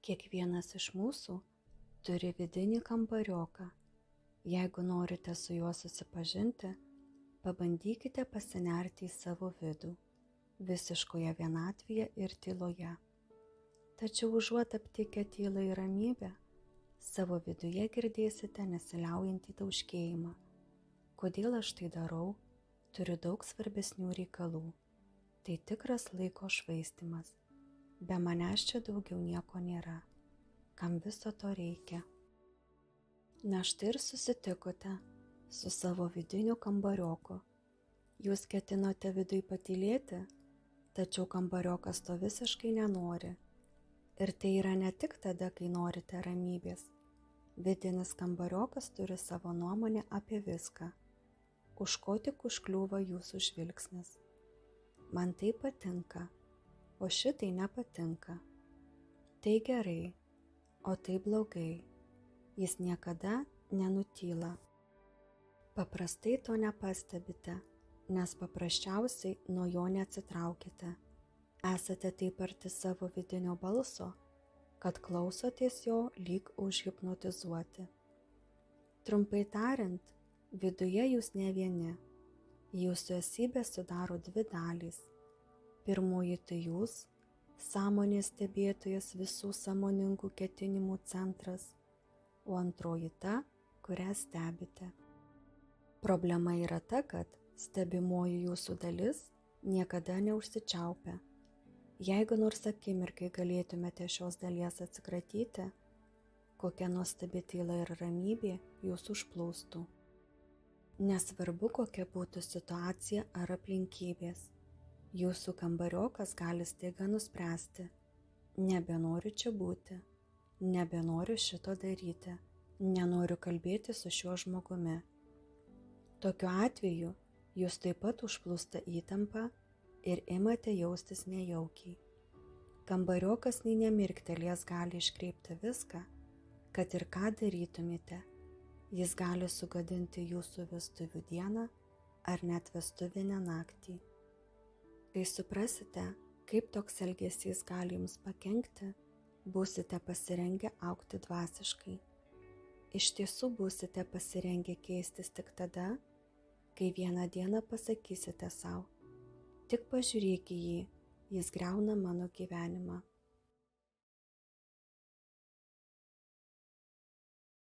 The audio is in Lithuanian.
Kiekvienas iš mūsų turi vidinį kambarioką. Jeigu norite su juo susipažinti, pabandykite pasinerti į savo vidų, visiškoje vienatvėje ir tyloje. Tačiau užuot aptikę tylą ir ramybę, savo viduje girdėsite nesiliaujantį tauškėjimą. Kodėl aš tai darau? Turiu daug svarbesnių reikalų. Tai tikras laiko švaistymas. Be manęs čia daugiau nieko nėra. Kam viso to reikia? Na štai ir susitikote su savo vidiniu kambarioku. Jūs ketinote viduj patylėti, tačiau kambariokas to visiškai nenori. Ir tai yra ne tik tada, kai norite ramybės. Vidinis kambariokas turi savo nuomonę apie viską. Už ko tik užkliūva jūsų žvilgsnis. Man tai patinka, o šitai nepatinka. Tai gerai, o tai blogai. Jis niekada nenutyla. Paprastai to nepastebite, nes paprasčiausiai nuo jo neatsitraukite. Esate taip arti savo vidinio balso, kad klausotės jo lyg užhipnotizuoti. Trumpai tariant, viduje jūs ne vieni. Jūsų esybę sudaro dvi dalys. Pirmoji tai jūs, sąmonės stebėtojas, visų sąmoningų ketinimų centras, o antroji ta, kurią stebite. Problema yra ta, kad stebimoji jūsų dalis niekada neužsičiaupia. Jeigu nors akimirkai galėtumėte šios dalies atsikratyti, kokia nuostabi tyla ir ramybė jūs užplūstų. Nesvarbu, kokia būtų situacija ar aplinkybės, jūsų kambariokas gali staiga nuspręsti: nebenoriu čia būti, nebenoriu šito daryti, nenoriu kalbėti su šiuo žmogumi. Tokiu atveju jūs taip pat užplūsta įtampa ir imate jaustis nejaukiai. Kambariokas nei nemirktelės gali iškreipti viską, kad ir ką darytumėte. Jis gali sugadinti jūsų vestuvių dieną ar net vestuvinę naktį. Kai suprasite, kaip toks elgesys gali jums pakenkti, būsite pasirengę augti dvasiškai. Iš tiesų būsite pasirengę keistis tik tada, kai vieną dieną pasakysite sau: tik pažiūrėk į jį, jis griauna mano gyvenimą.